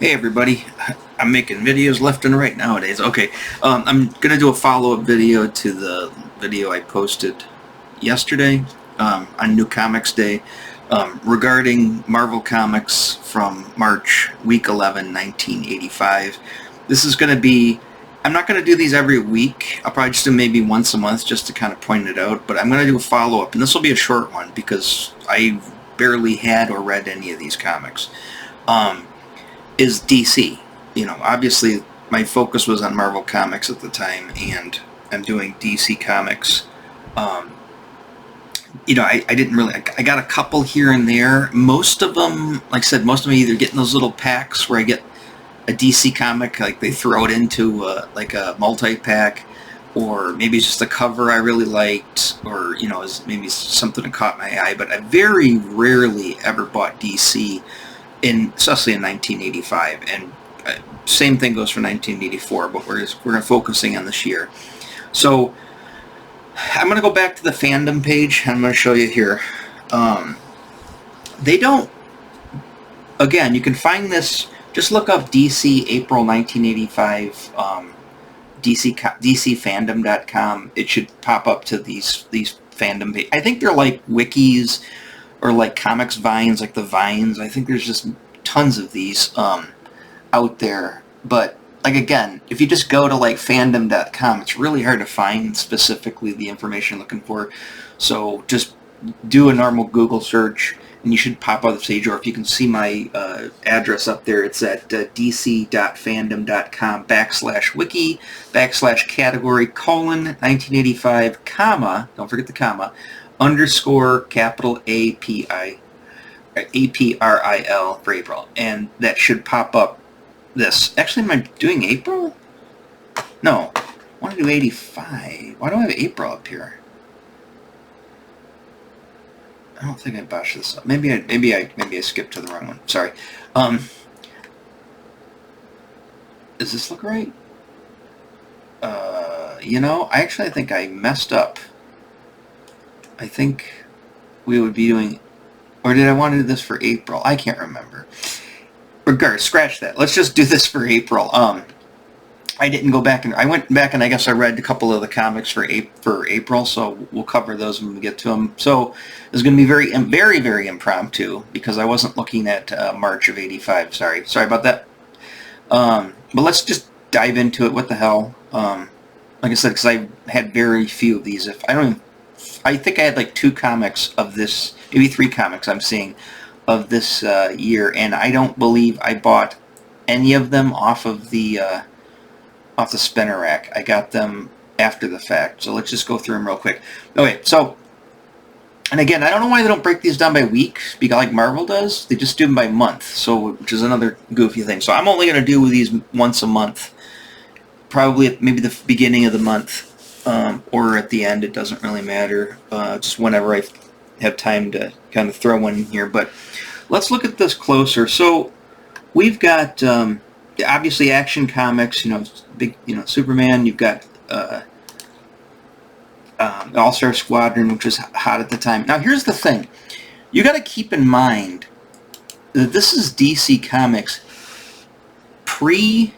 Hey everybody, I'm making videos left and right nowadays. Okay, I'm gonna do a follow-up video to the video I posted yesterday on New Comics Day regarding Marvel Comics from March, week 11, 1985. This is gonna be, I'm not gonna do these every week. I'll probably just do maybe once a month just to kind of point it out, but I'm gonna do a follow-up, and this will be a short one because I barely had or read any of these comics. Is DC. Obviously my focus was on Marvel Comics at the time, and I'm doing DC Comics. Um, I didn't really, I got a couple here and there. Most of them, like I said, most of them either get in those little packs where I get a DC comic, like they throw it into like a multi-pack, or maybe it's just a cover I really liked, or, is maybe something that caught my eye, but I very rarely ever bought DC, especially in 1985, and same thing goes for 1984, but we're focusing on this year. So I'm going to go back to the fandom page. I'm going to show you here. They don't, again, you can find this, just look up DC April 1985, DCFandom.com. It should pop up to these fandom pages. I think they're like wikis or like comics vines, like the vines. I think there's just tons of these out there. But like, again, if you just go to like fandom.com, it's really hard to find specifically the information you're looking for. So just do a normal Google search and you should pop up the page, or if you can see my address up there, it's at dc.fandom.com /wiki/category : 1985, don't forget the comma, _ capital APRIL for April, and that should pop up this. Actually, am I doing April? No, I want to do 85. Why do I have April up here? I don't think I botched this up. Maybe I skipped to the wrong one. Sorry. Does this look right? I think I messed up. I think we would be doing, or did I want to do this for April? I can't remember. Regardless, scratch that. Let's just do this for April. I didn't go back, and I went back and I guess I read a couple of the comics for April, so we'll cover those when we get to them. So it's going to be very, very, very impromptu because I wasn't looking at March of 85. Sorry about that. But let's just dive into it. What the hell? Like I said, because I had very few of these. I think I had like 2 comics of this, maybe 3 comics I'm seeing of this year, and I don't believe I bought any of them off the spinner rack. I got them after the fact. So let's just go through them real quick. Okay, so, and again, I don't know why they don't break these down by week, because like Marvel does. They just do them by month, so, which is another goofy thing. So I'm only going to do these once a month, probably at maybe the beginning of the month, or at the end. It doesn't really matter, just whenever I have time to kind of throw one in here. But let's look at this closer. So we've got obviously Action Comics, big, Superman. You've got All-Star Squadron, which was hot at the time. Now here's the thing. You got to keep in mind that this is DC Comics pre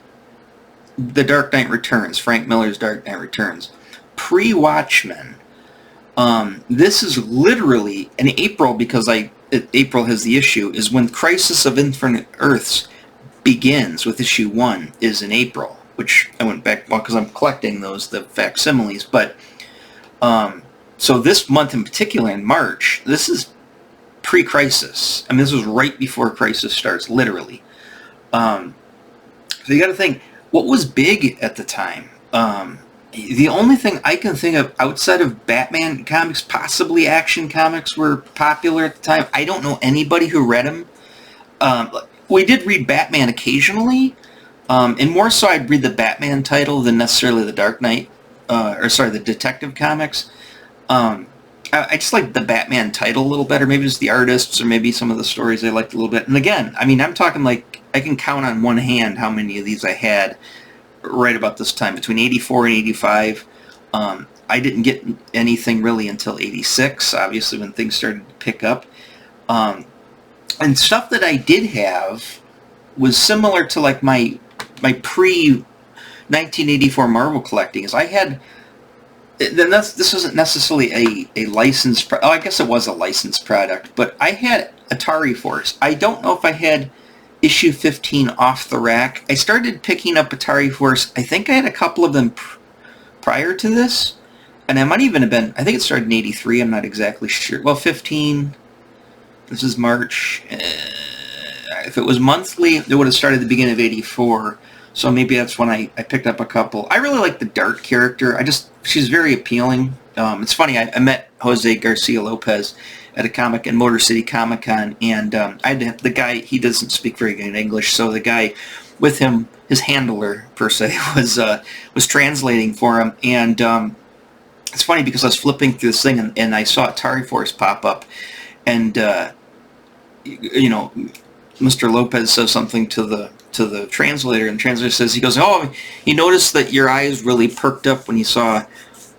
The Dark Knight Returns, Frank Miller's Dark Knight Returns, pre-Watchmen. This is literally in April, because April has the issue, is when Crisis of Infinite Earths begins with issue 1, is in April, which I went back, well, because I'm collecting the facsimiles, but so this month in particular, in March, this is pre-Crisis. I mean, this was right before Crisis starts, literally. So you got to think, what was big at the time? The only thing I can think of outside of Batman comics, possibly Action Comics, were popular at the time. I don't know anybody who read them. We did read Batman occasionally, and more so I'd read the Batman title than necessarily the Dark Knight, the Detective Comics. I just like the Batman title a little better. Maybe it's the artists, or maybe some of the stories I liked a little bit. And again, I mean, I'm talking like, I can count on one hand how many of these I had right about this time, between 84 and 85. I didn't get anything really until 86, obviously, when things started to pick up. And stuff that I did have was similar to like my pre 1984 Marvel collecting. Is I had, then this wasn't necessarily a licensed. I guess it was a licensed product, but I had Atari Force. I don't know if I had issue 15 off the rack. I started picking up Atari Force. I think I had a couple of them prior to this, and I might even have been. I think it started in '83. I'm not exactly sure. Well, 15. This is March. If it was monthly, it would have started at the beginning of '84. So maybe that's when I picked up a couple. I really like the Dart character. She's very appealing. It's funny, I met Jose Garcia Lopez at a comic in Motor City Comic Con, and I had to have, the guy, he doesn't speak very good English, so the guy with him, his handler per se, was translating for him. And it's funny because I was flipping through this thing and I saw Atari Force pop up, and Mr. Lopez says something to the translator, and the translator says, he goes, "Oh, he noticed that your eyes really perked up when you saw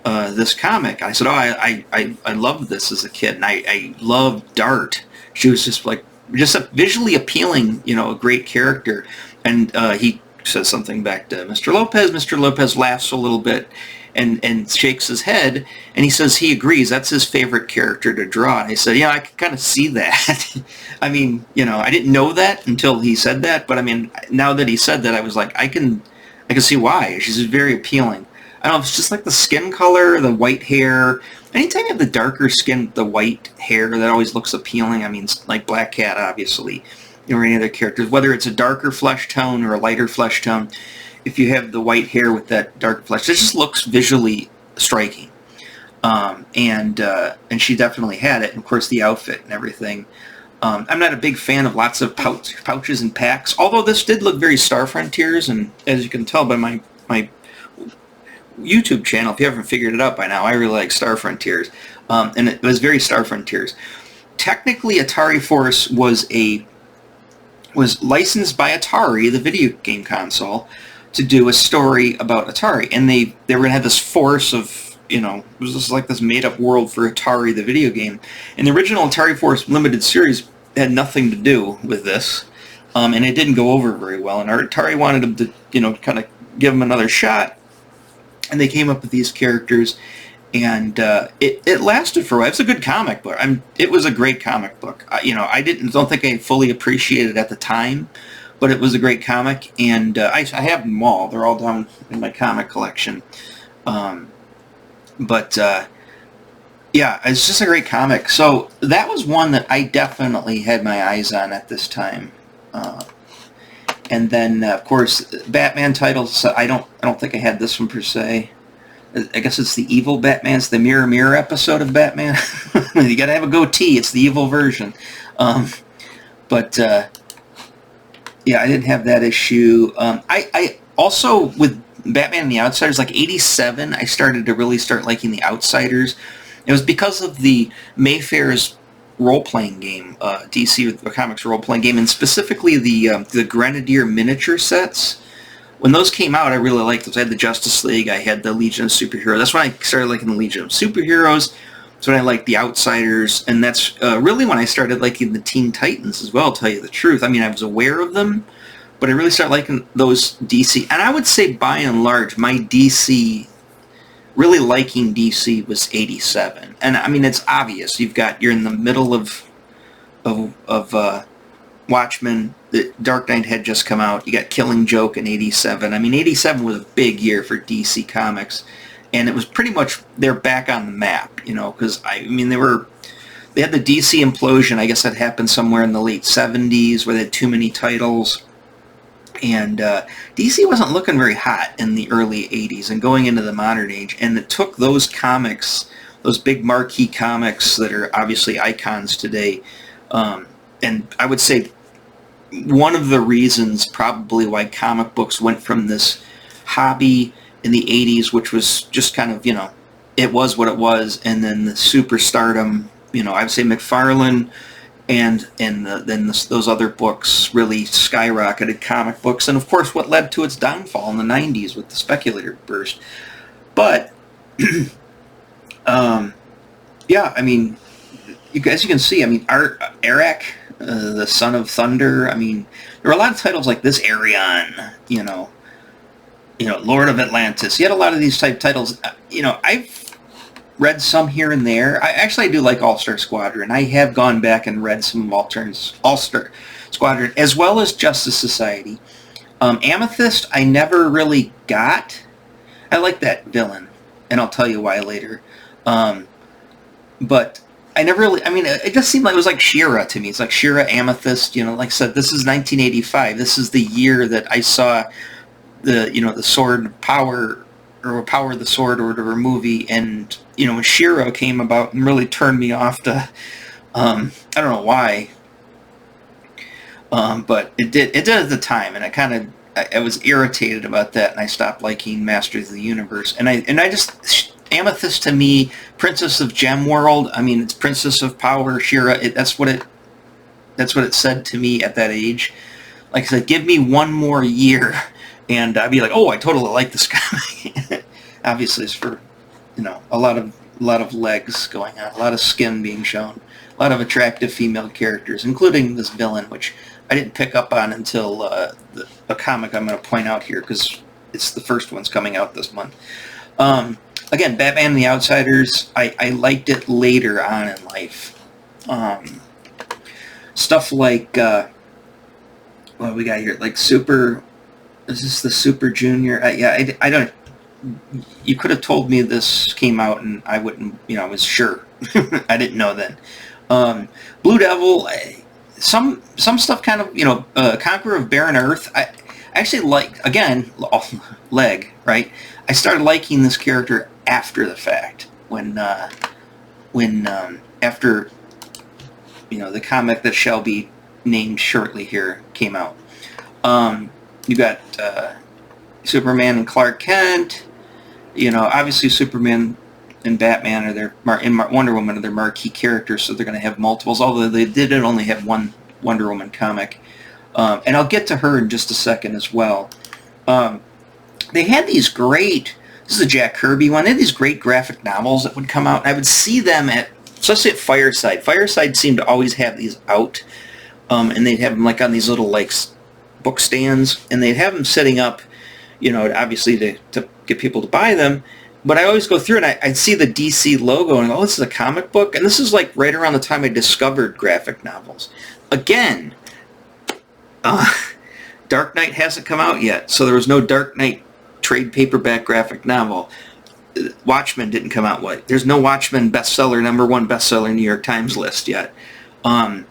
this comic." I said, "Oh, I loved this as a kid, and I loved Dart. She was just a visually appealing, a great character." And he says something back to Mr. Lopez. Mr. Lopez laughs a little bit and shakes his head, and he says he agrees. That's his favorite character to draw. And I said, "Yeah, I can kind of see that." I mean, I didn't know that until he said that, but I mean, now that he said that, I was like, I can see why. She's very appealing. I don't know, it's just like the skin color, the white hair. Anytime you have the darker skin, the white hair, that always looks appealing. I mean, like Black Cat, obviously, or any other characters, whether it's a darker flesh tone or a lighter flesh tone. If you have the white hair with that dark flesh, it just looks visually striking. And she definitely had it. And of course, the outfit and everything. I'm not a big fan of lots of pouches and packs, although this did look very Star Frontiers, and as you can tell by my YouTube channel, if you haven't figured it out by now, I really like Star Frontiers, and it was very Star Frontiers. Technically, Atari Force was licensed by Atari, the video game console, to do a story about Atari, and they were going to have this force of, it was just like this made-up world for Atari, the video game. And the original Atari Force Limited series had nothing to do with this, and it didn't go over very well. And Atari wanted them to, kind of give them another shot, and they came up with these characters, and it lasted for a while. It's a good comic book. It was a great comic book. I don't think I fully appreciated it at the time, but it was a great comic, and I have them all. They're all down in my comic collection. Yeah, it's just a great comic. So that was one that I definitely had my eyes on at this time. And then, of course, Batman titles. I don't think I had this one per se. I guess it's the evil Batman. It's the Mirror Mirror episode of Batman. You got to have a goatee. It's the evil version. Yeah, I didn't have that issue. I also, with Batman and the Outsiders, like 87, I started to really start liking the Outsiders. It was because of the Mayfair's role-playing game, DC Comics role-playing game, and specifically the Grenadier miniature sets. When those came out, I really liked those. I had the Justice League, I had the Legion of Superheroes. That's when I started liking the Legion of Superheroes. That's when I liked the Outsiders, and that's really when I started liking the Teen Titans as well, to tell you the truth. I mean, I was aware of them, but I really started liking those DC. And I would say, by and large, my DC, really liking DC was 87. And I mean, it's obvious. You're in the middle of Watchmen. The Dark Knight had just come out. You got Killing Joke in 87. I mean, 87 was a big year for DC Comics. And it was pretty much, they're back on the map, because they had the DC implosion. I guess that happened somewhere in the late 70s where they had too many titles. And DC wasn't looking very hot in the early 80s and going into the modern age. And it took those comics, those big marquee comics that are obviously icons today. And I would say one of the reasons probably why comic books went from this hobby in the 80s, which was just kind of, it was what it was, and then the superstardom, I would say McFarlane and then those other books really skyrocketed comic books, and of course what led to its downfall in the 90s with the speculator burst. But, yeah, I mean, as you can see, I mean, Arak, the Son of Thunder, I mean, there were a lot of titles like this, Arion, Lord of Atlantis. You had a lot of these type titles. I've read some here and there. I do like All-Star Squadron. I have gone back and read some of All-Star Squadron, as well as Justice Society. Amethyst, I never really got. I like that villain, and I'll tell you why later. But I never really, it just seemed like it was like She-Ra to me. It's like She-Ra, Amethyst, like I said, this is 1985. This is the year that I saw the Sword Power, or Power of the Sword, or whatever movie, and, when She-Ra came about and really turned me off to, I don't know why, but it did at the time, and I was irritated about that, and I stopped liking Masters of the Universe, and I just, Amethyst to me, Princess of Gem World, it's Princess of Power, She-Ra, that's what it said to me at that age. Like I said, give me one more year, and I'd be like, oh, I totally like this comic. Obviously, it's for, a lot of legs going on, a lot of skin being shown, a lot of attractive female characters, including this villain, which I didn't pick up on until a comic I'm going to point out here, because it's the first one's coming out this month. Again, Batman and the Outsiders, I liked it later on in life. Stuff like, what we got here? Like Super, is this the Super Junior? I don't, you could have told me this came out and I wouldn't, I was sure. I didn't know then. Blue Devil, some stuff kind of, Conqueror of Barren Earth, I actually liked, again, leg, right? I started liking this character after the fact, when after the comic that shall be named shortly here came out. You got Superman and Clark Kent. Obviously Superman and Batman are Wonder Woman are their marquee characters, so they're going to have multiples. Although they did only have one Wonder Woman comic, and I'll get to her in just a second as well. They had these great. This is a Jack Kirby one. They had these great graphic novels that would come out, and I would see them especially at Fireside. Fireside seemed to always have these out, and they'd have them like on these little book stands, and they'd have them setting up, obviously to get people to buy them. But I always go through and I'd see the DC logo and this is a comic book, and this is like right around the time I discovered graphic novels. Again, Dark Knight hasn't come out yet, so there was no Dark Knight trade paperback graphic novel. Watchmen didn't come out yet. There's no Watchmen bestseller, #1 bestseller New York Times list yet. And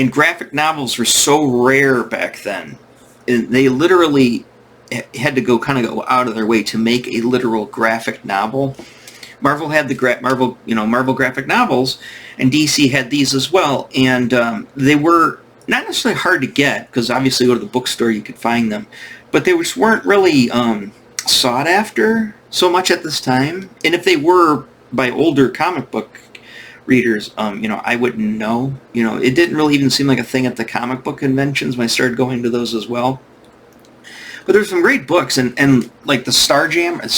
graphic novels were so rare back then. They literally had to go out of their way to make a literal graphic novel. Marvel had the Marvel graphic novels, and DC had these as well, and they were not necessarily hard to get, because obviously go to the bookstore you could find them, but they just weren't really sought after so much at this time. And if they were by older comic book readers, I wouldn't know. It didn't really even seem like a thing at the comic book conventions when I started going to those as well. But there's some great books, and like the Star Jammers,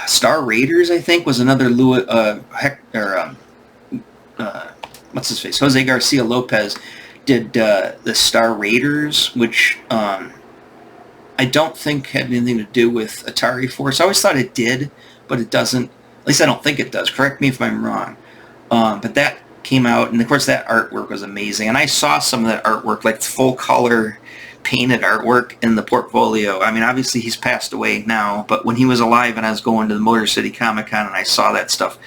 Star Raiders, I think, was another what's his face? Jose Garcia Lopez did the Star Raiders, which I don't think had anything to do with Atari Force. I always thought it did, but it doesn't. At least I don't think it does. Correct me if I'm wrong. But that came out, and of course that artwork was amazing. And I saw some of that artwork, like full color painted artwork in the portfolio. Obviously he's passed away now, but when he was alive and I was going to the Motor City Comic Con and I saw that stuff,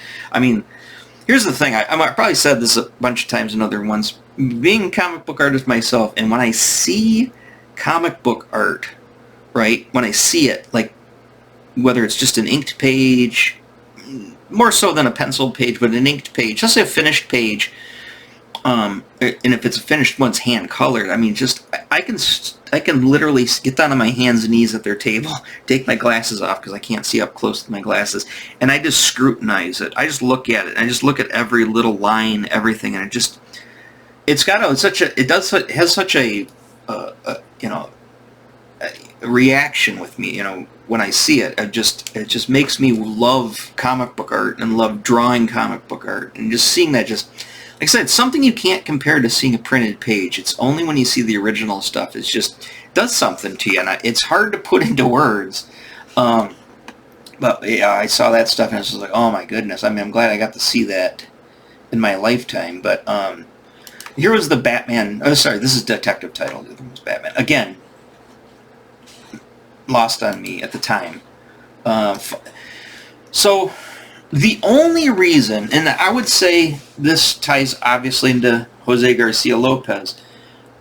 here's the thing. I probably said this a bunch of times in other ones. Being a comic book artist myself, and when I see comic book art, right, when I see it, like whether it's just an inked page, more so than a penciled page, but an inked page, let's say a finished page, and if it's a finished one, it's hand colored. I can literally get down on my hands and knees at their table, take my glasses off because I can't see up close to my glasses, and I just scrutinize it. I just look at it. I just look at every little line, everything, and it has such a reaction with me. When I see it, it just makes me love comic book art and love drawing comic book art, and just seeing that just like I said, it's something you can't compare to seeing a printed page. It's only when you see the original stuff. It's just does something to you, and it's hard to put into words. But yeah, I saw that stuff and I was like, oh my goodness. I mean, I'm glad I got to see that in my lifetime. But here was the Batman. Oh, sorry, this is Detective title. The other one's Batman. Again, lost on me at the time. So the only reason, and I would say this ties obviously into Jose Garcia Lopez,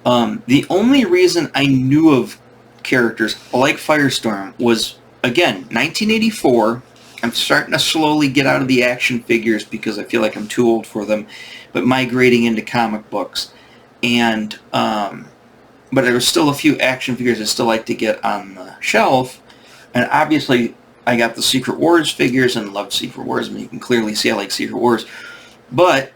the only reason I knew of characters like Firestorm was, again, 1984. I'm starting to slowly get out of the action figures because I feel like I'm too old for them, but migrating into comic books. And but there were still a few action figures I still like to get on the shelf. And obviously, I got the Secret Wars figures and loved Secret Wars. I mean, you can clearly see I like Secret Wars. But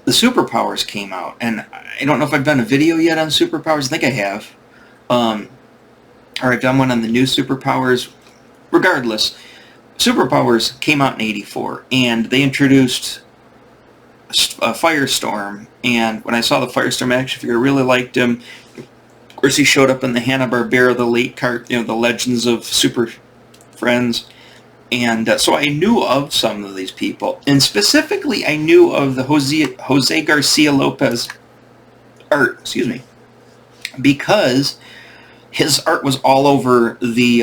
the Superpowers came out, and I don't know if I've done a video yet on Superpowers. I think I have. Or I've done one on the new Superpowers. Regardless, Superpowers came out in '84, and they introduced Firestorm. And when I saw the Firestorm action figure, I really liked him. Of course, he showed up in the Hanna-Barbera, the late the Legends of Super Friends. And so I knew of some of these people. And specifically, I knew of the Jose Garcia Lopez art, excuse me, because his art was all over the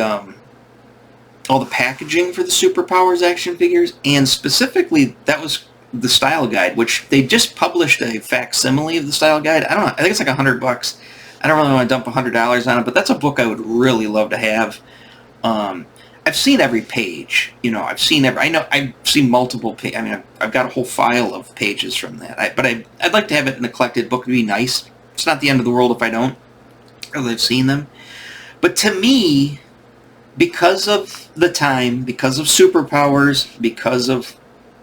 all the packaging for the Superpowers action figures, and specifically that was the style guide, which they just published a facsimile of the style guide. I don't know, I think it's like $100. I don't really want to dump $100 on it, but that's a book I would really love to have. I've seen every page, I've seen multiple pages. I mean, I've got a whole file of pages from that. But I'd like to have it in a collected book. It'd be nice. It's not the end of the world if I don't, or I've seen them. But to me, because of the time, because of Superpowers, because of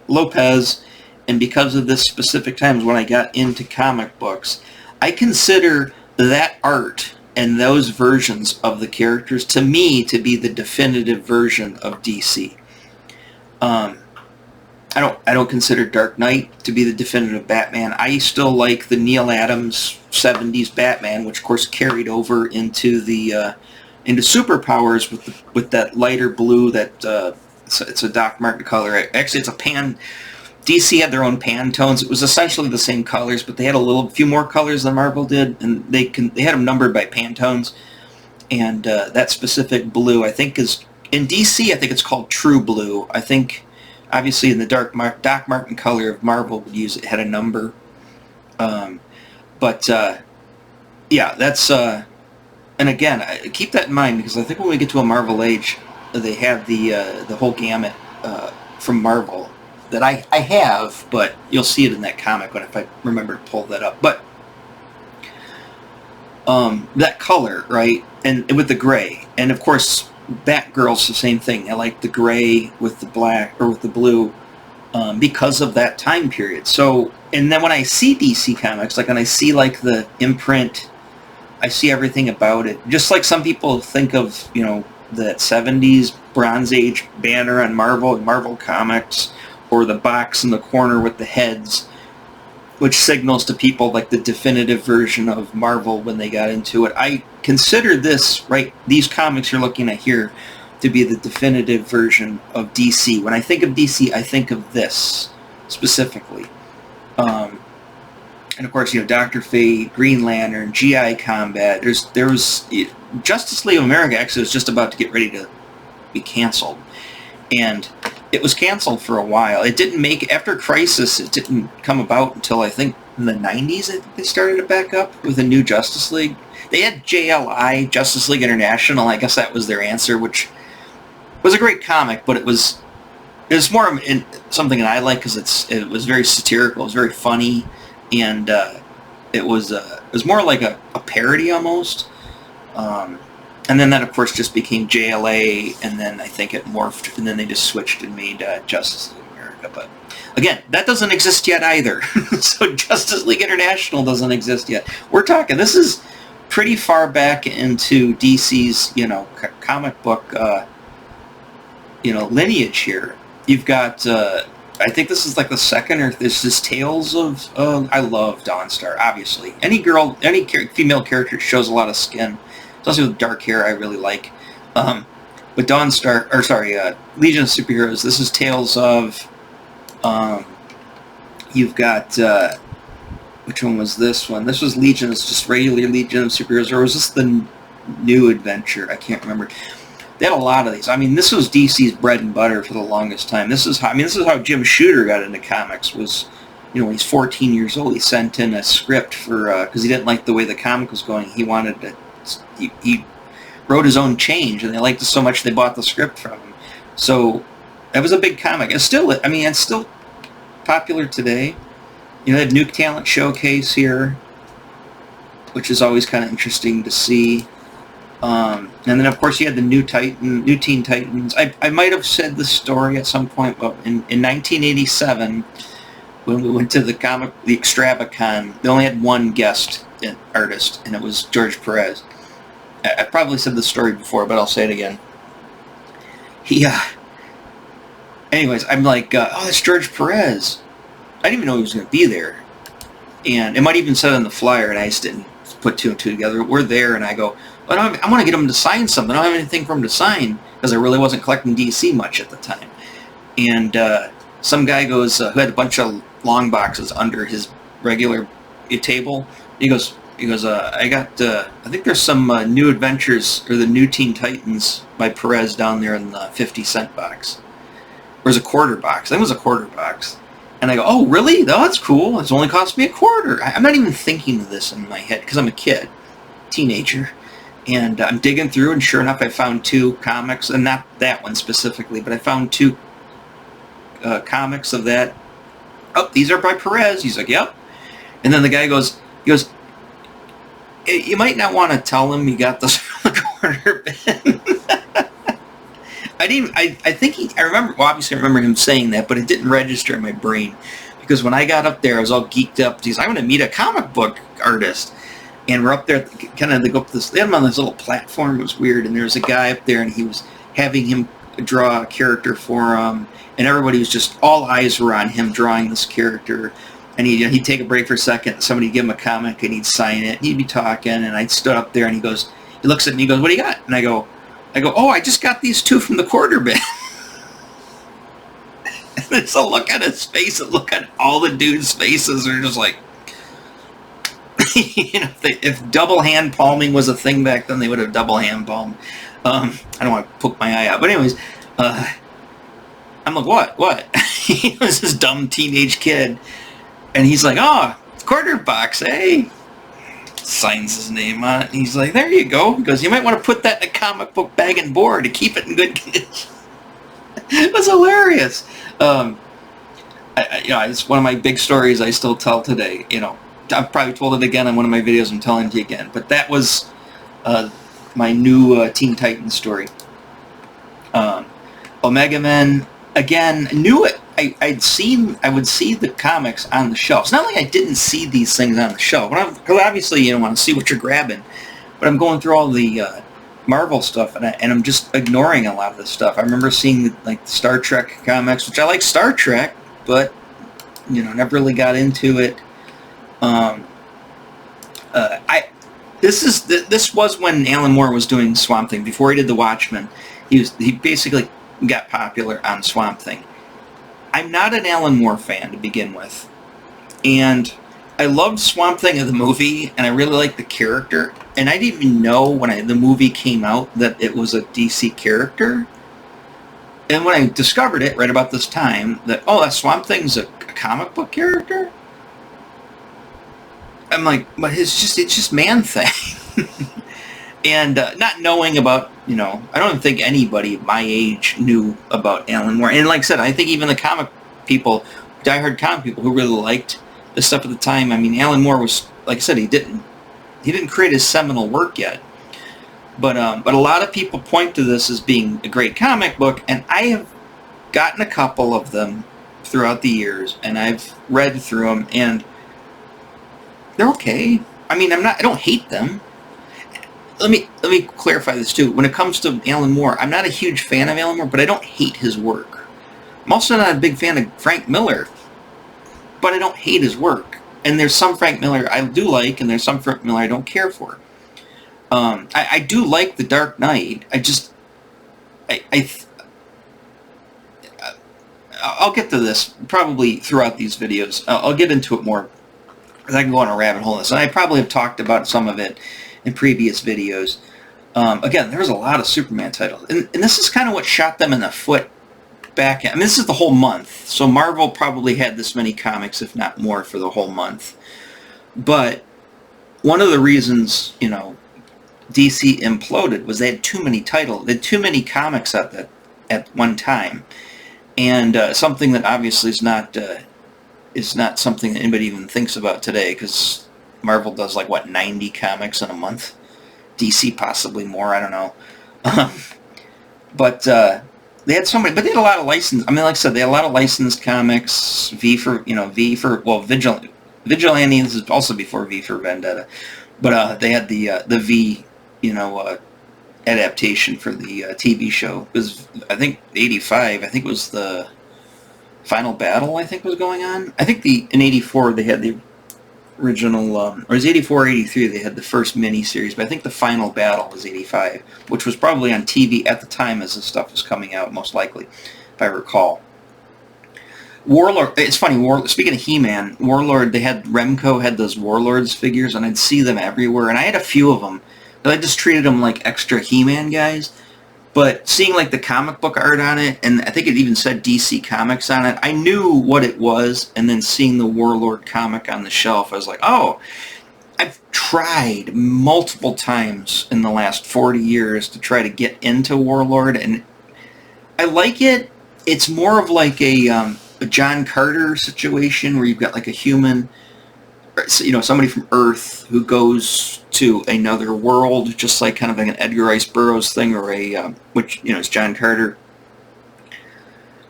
Lopez, and because of this specific times when I got into comic books, I consider that art and those versions of the characters, to me, to be the definitive version of DC. I don't consider Dark Knight to be the definitive Batman. I still like the Neil Adams 70s Batman, which of course carried over into the into Superpowers with that lighter blue. That it's a Doc Martin color. Actually, it's a pan. DC had their own Pantones. It was essentially the same colors, but they had a few more colors than Marvel did, and they had them numbered by Pantones. And that specific blue, I think, is in DC. I think it's called True Blue. I think, obviously, in the Doc Martin color of Marvel would use it had a number. Yeah, that's and again, keep that in mind, because I think when we get to a Marvel Age, they have the whole gamut from Marvel. That I have, but you'll see it in that comic if I remember to pull that up. But that color, right, and with the gray, and of course Batgirl's the same thing. I like the gray with the black or with the blue because of that time period. So, and then when I see DC Comics, like when I see like the imprint, I see everything about it. Just like some people think of, that 70s Bronze Age banner on Marvel Comics, or the box in the corner with the heads, which signals to people like the definitive version of Marvel when they got into it. I consider this, right, these comics you're looking at here, to be the definitive version of DC. When I think of DC, I think of this specifically. And of course, Dr. Fate, Green Lantern, G.I. Combat. There was Justice League of America actually was just about to get ready to be canceled. And it was canceled for a while. It didn't make, after Crisis, it didn't come about until I think in the 90s, I think they started it back up with a new Justice League. They had JLI, Justice League International. I guess that was their answer, which was a great comic, but it was more something that I like because it was very satirical, it was very funny, and it was more like a parody almost. And then that, of course, just became JLA, and then I think it morphed, and then they just switched and made Justice League America. But again, that doesn't exist yet either. So Justice League International doesn't exist yet. We're talking, this is pretty far back into DC's, comic book, lineage here. You've got I think this is like the second, or this is Tales of, I love Dawnstar, obviously. Any girl, any female character shows a lot of skin, especially with dark hair, I really like. But Dawnstar, or sorry, Legion of Superheroes, this is Tales of, you've got, which one was this one? This was Legion, it's just regular Legion of Superheroes, or was this the New Adventure? I can't remember. They had a lot of these. I mean, this was DC's bread and butter for the longest time. This is how Jim Shooter got into comics. Was, you know, when he's 14 years old, he sent in a script for because he didn't like the way the comic was going. He wanted to. He wrote his own change, and they liked it so much they bought the script from him. So that was a big comic. It's still, I mean, it's still popular today. You know, they had Nuke Talent Showcase here, which is always kind of interesting to see. And then, of course, you had the New Teen Titans. I might have said this story at some point, but in 1987, when we went to the Extrabacon, they only had one guest artist, and it was George Perez. I probably said this story before, but I'll say it again. Anyways, I'm like, oh, that's George Perez. I didn't even know he was going to be there. And it might even said on the flyer, and I just didn't put two and two together. We're there, and I go, well, I want to get him to sign something. I don't have anything for him to sign, because I really wasn't collecting DC much at the time. And some guy goes, who had a bunch of long boxes under his regular table. He goes, I got, I think there's some New Adventures, or the New Teen Titans by Perez down there in the 50-cent box. Or it was a quarter box. I think it was a quarter box. And I go, oh, really? Oh, that's cool. It's only cost me a quarter. I'm not even thinking of this in my head, because I'm a kid, teenager. And I'm digging through, and sure enough, I found two comics, and not that one specifically, but I found two comics of that. Oh, these are by Perez. He's like, yep. And then the guy goes, you might not want to tell him you got this from the corner bin. I remember, well, obviously I remember him saying that, but it didn't register in my brain, because when I got up there, I was all geeked up. I'm going to meet a comic book artist. And we're up there, kind of, they had him on this little platform. It was weird. And there was a guy up there, and he was having him draw a character for him. And everybody was just, all eyes were on him drawing this character. And he'd take a break for a second. Somebody would give him a comic, and he'd sign it. And he'd be talking, and I stood up there, and he looks at me, he goes, what do you got? And I go, oh, I just got these two from the quarter bin. And there's a look at his face, and look at all the dudes' faces are just like, you know, if double hand palming was a thing back then, they would have double hand palmed. I don't want to poke my eye out, but anyways, I'm like, what? He was this dumb teenage kid, and he's like, oh, quarter box, eh? Signs his name on it, and he's like, there you go. He goes, you might want to put that in a comic book bag and board to keep it in good condition. It was hilarious. It's one of my big stories I still tell today, you know. I've probably told it again on one of my videos. I'm telling it to you again. But that was my new Teen Titans story. Omega Men, again, knew it. I would see the comics on the shelf. It's not like I didn't see these things on the shelf. Because obviously you don't want to see what you're grabbing. But I'm going through all the Marvel stuff, and I'm just ignoring a lot of this stuff. I remember seeing the Star Trek comics, which I like Star Trek, but you know, never really got into it. This was when Alan Moore was doing Swamp Thing. Before he did The Watchmen, he basically got popular on Swamp Thing. I'm not an Alan Moore fan to begin with, and I loved Swamp Thing of the movie, and I really liked the character, and I didn't even know when the movie came out that it was a DC character. And when I discovered it right about this time, that, oh, that Swamp Thing's a comic book character? I'm like, but it's just Man-Thing. And not knowing about, you know, I don't think anybody my age knew about Alan Moore. And like I said, I think even the comic people, diehard comic people who really liked this stuff at the time, I mean, Alan Moore was, like I said, he didn't create his seminal work yet. But a lot of people point to this as being a great comic book, and I have gotten a couple of them throughout the years, and I've read through them, and they're okay. I mean, I don't hate them. Let me clarify this too. When it comes to Alan Moore, I'm not a huge fan of Alan Moore, but I don't hate his work. I'm also not a big fan of Frank Miller, but I don't hate his work. And there's some Frank Miller I do like, and there's some Frank Miller I don't care for. I do like The Dark Knight. I'll get to this probably throughout these videos. I'll get into it more, because I can go on a rabbit hole in this. And I probably have talked about some of it in previous videos. Again, there's a lot of Superman titles. And this is kind of what shot them in the foot back. I mean, this is the whole month. So Marvel probably had this many comics, if not more, for the whole month. But one of the reasons, you know, DC imploded was they had too many titles. They had too many comics at one time. And something that obviously is not something that anybody even thinks about today, because Marvel does like, what, 90 comics in a month? DC possibly more, I don't know. But they had so many, but they had a lot of licensed, I mean, like I said, they had a lot of licensed comics. V for Vigilante. This is also before V for Vendetta. But they had the V, adaptation for the TV show. It was, I think, 85. I think it was the Final Battle, I think, was going on. I think in 84 they had the original, or it was 84 or 83 they had the first mini-series, but I think the Final Battle was 85, which was probably on TV at the time as this stuff was coming out, most likely, if I recall. Warlord, it's funny, speaking of He-Man, Warlord, Remco had those Warlords figures, and I'd see them everywhere, and I had a few of them, but I just treated them like extra He-Man guys. But seeing like the comic book art on it, and I think it even said DC Comics on it, I knew what it was, and then seeing the Warlord comic on the shelf, I was like, oh, I've tried multiple times in the last 40 years to try to get into Warlord, and I like it. It's more of like a John Carter situation where you've got like a human, somebody from Earth who goes to another world, just like kind of like an Edgar Rice Burroughs thing, or which is John Carter.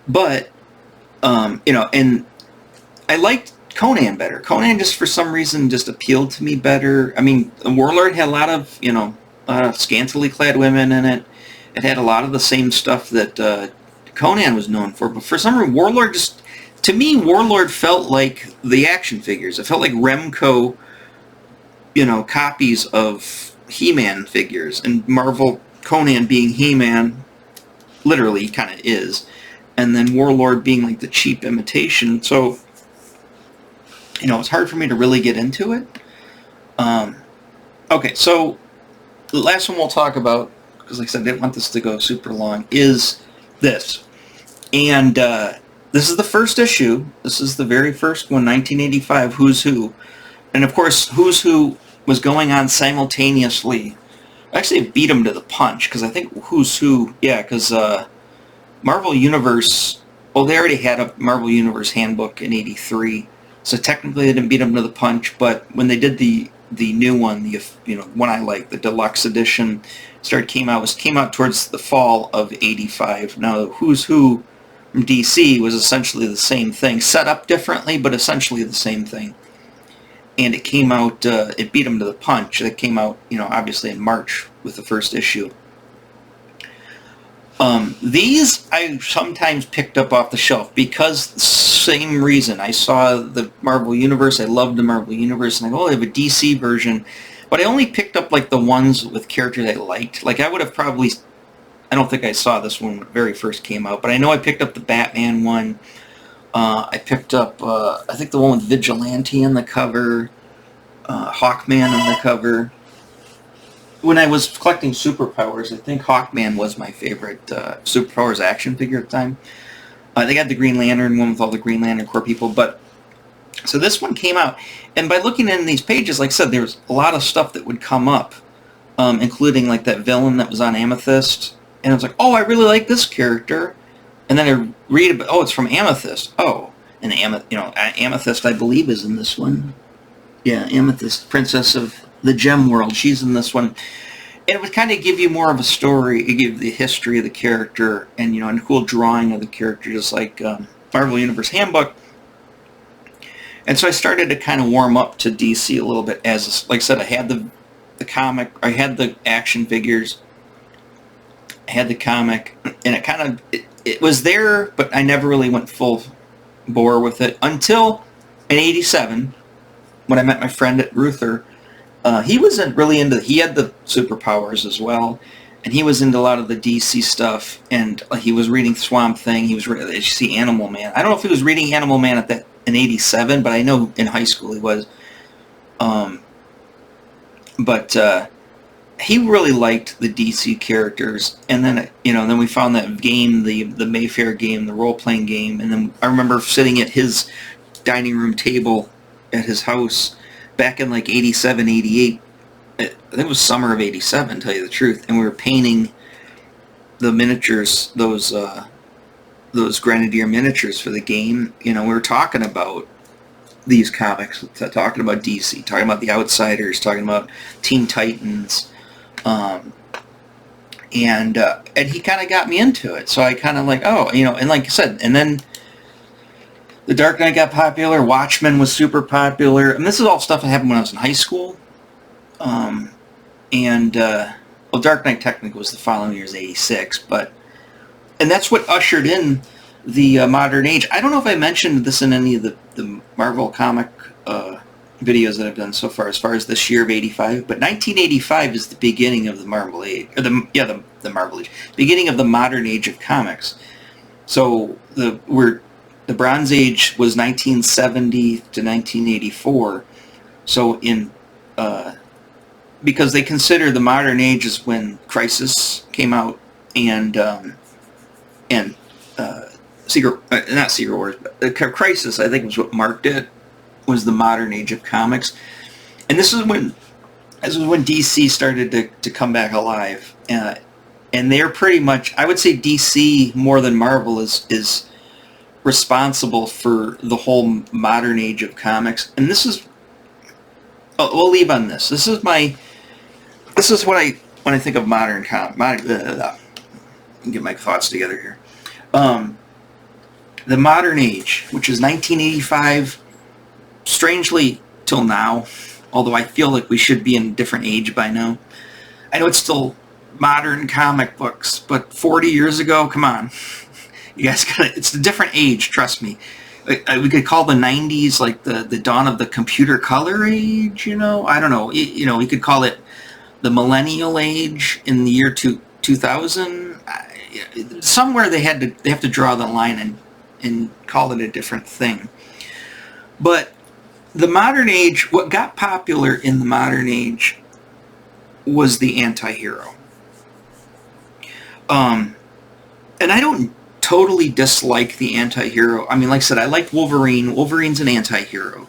But and I liked Conan better. Conan just for some reason just appealed to me better. I mean, the Warlord had a lot of scantily clad women in it. It had a lot of the same stuff that Conan was known for, but for some reason, Warlord just, to me, Warlord felt like the action figures. It felt like Remco, copies of He-Man figures, and Marvel Conan being He-Man, literally kind of is, and then Warlord being like the cheap imitation. So, it's hard for me to really get into it. Okay, so the last one we'll talk about, because like I said, I didn't want this to go super long, is this. And this is the first issue. This is the very first one, 1985, Who's Who. And of course, Who's Who was going on simultaneously. Actually, it beat them to the punch, because I think Who's Who, because Marvel Universe, well, they already had a Marvel Universe handbook in 83, so technically they didn't beat them to the punch, but when they did the new one, the one I like, the deluxe edition, came out towards the fall of 85. Now, Who's Who from DC was essentially the same thing, set up differently, but essentially the same thing. And it came out, it beat them to the punch. It came out, obviously in March with the first issue. These I sometimes picked up off the shelf because same reason. I saw the Marvel Universe, I loved the Marvel Universe, and I go, oh, they have a DC version. But I only picked up like the ones with characters I liked. Like I would have probably, I don't think I saw this one when it very first came out, but I know I picked up the Batman one. I picked up, I think the one with Vigilante on the cover, Hawkman on the cover. When I was collecting Superpowers, I think Hawkman was my favorite Superpowers action figure at the time. They got the Green Lantern one with all the Green Lantern Corps people, but so this one came out, and by looking in these pages, like I said, there was a lot of stuff that would come up, including like that villain that was on Amethyst, and I was like, oh, I really like this character, and then I read about, oh, it's from Amethyst. Oh, and Amethyst, I believe, is in this one. Yeah, Amethyst, Princess of the Gem World, she's in this one. And it would kind of give you more of a story, it give the history of the character, and and a cool drawing of the character, just like Marvel Universe Handbook. And so I started to kind of warm up to DC a little bit, as, like I said, I had the comic, I had the action figures, I had the comic, and it was there, but I never really went full bore with it until in '87 when I met my friend at Ruther. He wasn't really into. He had the superpowers as well, and he was into a lot of the DC stuff. And he was reading Swamp Thing. He was you see Animal Man. I don't know if he was reading Animal Man at that in '87, but I know in high school he was. But he really liked the DC characters, and then then we found that game, the Mayfair game, the role playing game, and then I remember sitting at his dining room table at his house back in like '87, '88. I think it was summer of '87, to tell you the truth, and we were painting the miniatures, those Grenadier miniatures for the game. We were talking about these comics, talking about DC, talking about the Outsiders, talking about Teen Titans. And he kind of got me into it. So I kind of like, and like I said, and then The Dark Knight got popular, Watchmen was super popular, and this is all stuff that happened when I was in high school. Dark Knight technically was the following year's '86, and that's what ushered in the modern age. I don't know if I mentioned this in any of the Marvel comic videos that I've done so far as this year of '85, but 1985 is the beginning of the Marvel age, or the Marvel age, beginning of the modern age of comics. So the Bronze Age was 1970 to 1984. So because they consider the modern age is when Crisis came out and not Secret Wars, but Crisis, I think, was what marked it, was the modern age of comics. And this is when DC started to come back alive. And they're pretty much, I would say DC more than Marvel is responsible for the whole modern age of comics. And this is, we'll leave on this. This is what when I think of modern comics, get my thoughts together here. The modern age, which is 1985, strangely till now, although I feel like we should be in a different age by now. I know it's still modern comic books, but 40 years ago, come on. You guys it's a different age, trust me. We could call the 90s like the dawn of the computer color age, I don't know. We could call it the millennial age in the year 2000. Somewhere they have to draw the line and call it a different thing. But the modern age, what got popular in the modern age was the anti-hero. And I don't totally dislike the anti-hero. I mean, like I said, I like Wolverine. Wolverine's an anti-hero.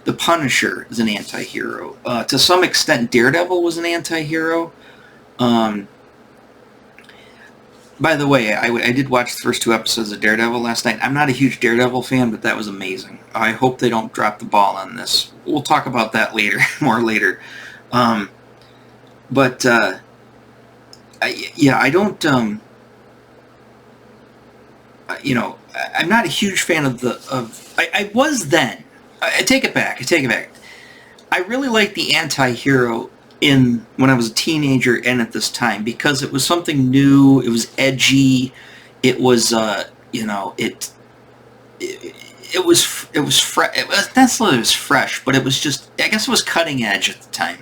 The Punisher is an anti-hero. To some extent, Daredevil was an anti-hero. By the way, I did watch the first 2 episodes of Daredevil last night. I'm not a huge Daredevil fan, but that was amazing. I hope they don't drop the ball on this. We'll talk about that later, more later. I don't... I'm not a huge fan of I was then. I take it back. I really liked the anti-hero when I was a teenager and at this time, because it was something new, it was edgy, it was it was fresh. It was necessarily fresh, but it was just, I guess it was cutting edge at the time.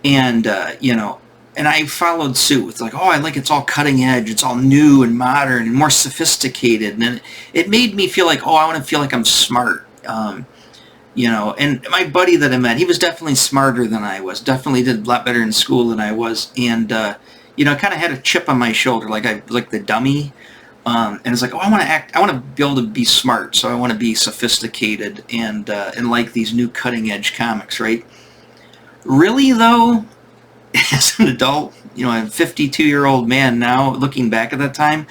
And and I followed suit with like, I like it's all cutting edge, it's all new and modern and more sophisticated, and it made me feel like, I want to feel like I'm smart. And my buddy that I met, he was definitely smarter than I was, definitely did a lot better in school than I was, and kind of had a chip on my shoulder, like I was like the dummy, and it's like, I want to be able to be smart, so I want to be sophisticated and like these new cutting edge comics, right? Really though, as an adult, I'm a 52-year-old man now, looking back at that time,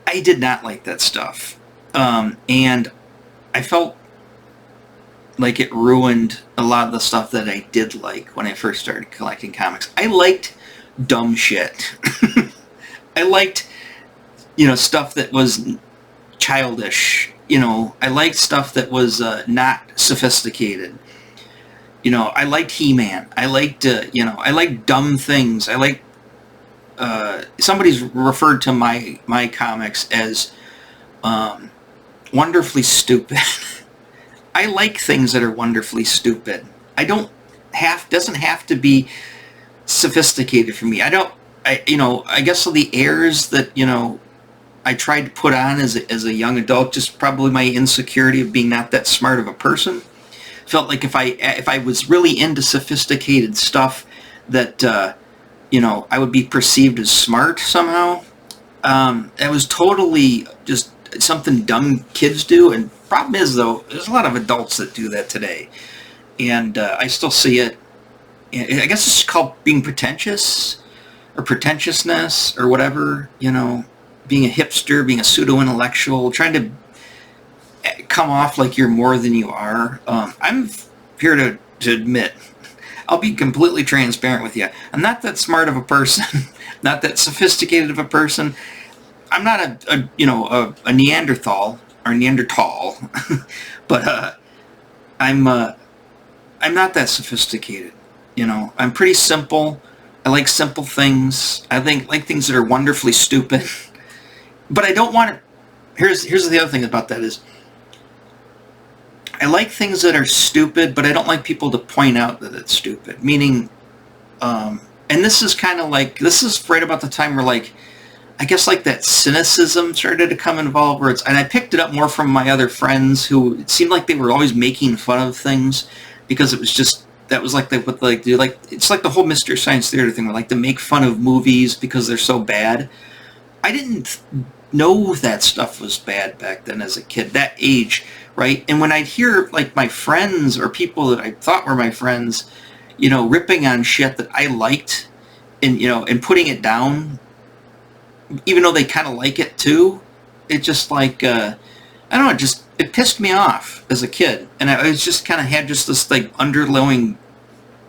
I did not like that stuff, and I felt like it ruined a lot of the stuff that I did like when I first started collecting comics. I liked dumb shit. I liked, stuff that was childish. I liked stuff that was not sophisticated. I liked He-Man. I liked, I liked dumb things. I liked somebody's referred to my comics as wonderfully stupid. I like things that are wonderfully stupid. Doesn't have to be sophisticated for me. I guess the airs that, I tried to put on as a young adult, just probably my insecurity of being not that smart of a person. Felt like if I was really into sophisticated stuff, that I would be perceived as smart somehow. It was totally just something dumb kids do. And problem is, though, there's a lot of adults that do that today, and I still see it. I guess it's called being pretentious or pretentiousness or whatever. Being a hipster, being a pseudo-intellectual, trying to come off like you're more than you are. I'm here to admit, I'll be completely transparent with you. I'm not that smart of a person, not that sophisticated of a person. I'm not a Neanderthal or Neanderthal, but I'm not that sophisticated. I'm pretty simple. I like simple things. I like things that are wonderfully stupid. But I don't want to. Here's the other thing about that is, I like things that are stupid, but I don't like people to point out that it's stupid. Meaning, and this is kind of like, this is right about the time where, like, I guess like that cynicism started to come involved, and I picked it up more from my other friends who it seemed like they were always making fun of things because it was just, that was like it's like the whole Mr. Science Theater thing, where like to make fun of movies because they're so bad. I didn't know that stuff was bad back then as a kid, that age, right? And when I'd hear like my friends or people that I thought were my friends, ripping on shit that I liked and putting it down, even though they kind of like it too, it just like, I don't know, it pissed me off as a kid. And I was just kind of had just this like underlying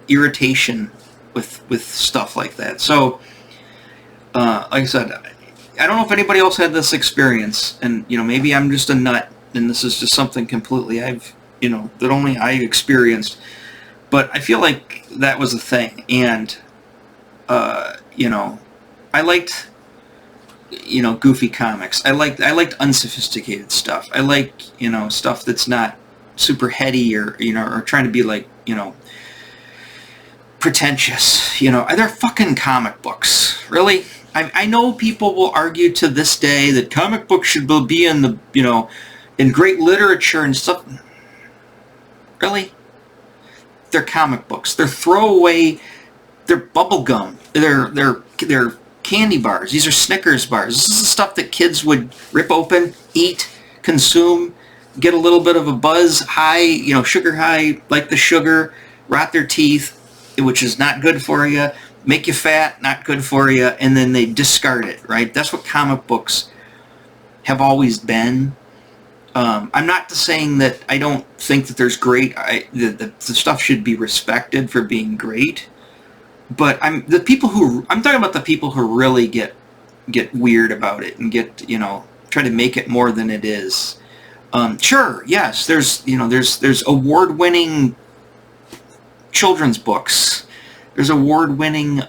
irritation with stuff like that. So, like I said, I don't know if anybody else had this experience, and maybe I'm just a nut, and this is just something completely that only I experienced. But I feel like that was a thing, and I liked goofy comics. I liked unsophisticated stuff. I like stuff that's not super heady or or trying to be like pretentious. They're fucking comic books, really. I know people will argue to this day that comic books should be in the, in great literature and stuff. Really? They're comic books. They're throwaway. They're bubble gum. They're candy bars. These are Snickers bars. This is the stuff that kids would rip open, eat, consume, get a little bit of a buzz high, sugar high, like the sugar, rot their teeth, which is not good for you. Make you fat, not good for you, and then they discard it, right? That's what comic books have always been. I'm not saying that I don't think that there's great, the stuff should be respected for being great, but I'm talking about the people who really get weird about it and try to make it more than it is. Sure, yes, there's award-winning children's books. There's award-winning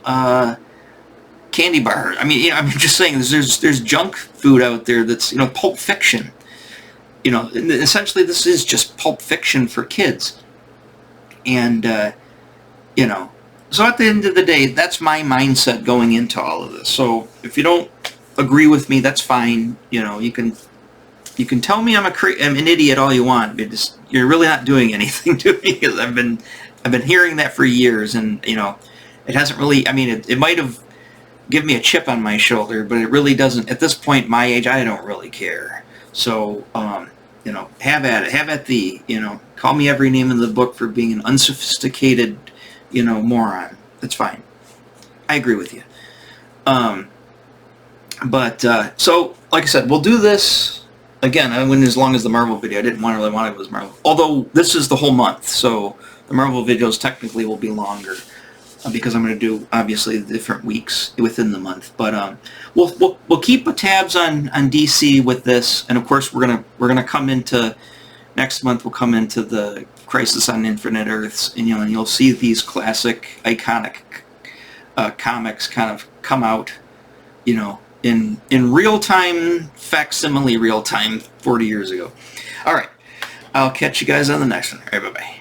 candy bar. I mean, I'm just saying there's junk food out there that's Pulp Fiction. Essentially this is just Pulp Fiction for kids. And so at the end of the day, that's my mindset going into all of this. So if you don't agree with me, that's fine. You can tell me I'm an idiot all you want, but you're really not doing anything to me, because I've been hearing that for years, and it hasn't really. I mean, it might have given me a chip on my shoulder, but it really doesn't. At this point, my age, I don't really care. So, have at it. Have at thee. Call me every name in the book for being an unsophisticated, moron. That's fine. I agree with you. So, like I said, we'll do this again. I went as long as the Marvel video. I didn't really want it was Marvel. Although this is the whole month, so the Marvel videos technically will be longer because I'm going to do obviously the different weeks within the month. But we'll keep tabs on DC with this, and of course we're gonna come into next month. We'll come into the Crisis on Infinite Earths, and and you'll see these classic, iconic comics kind of come out you know, in real time, facsimile real time 40 years ago. All right. I'll catch you guys on the next one. All right, bye-bye.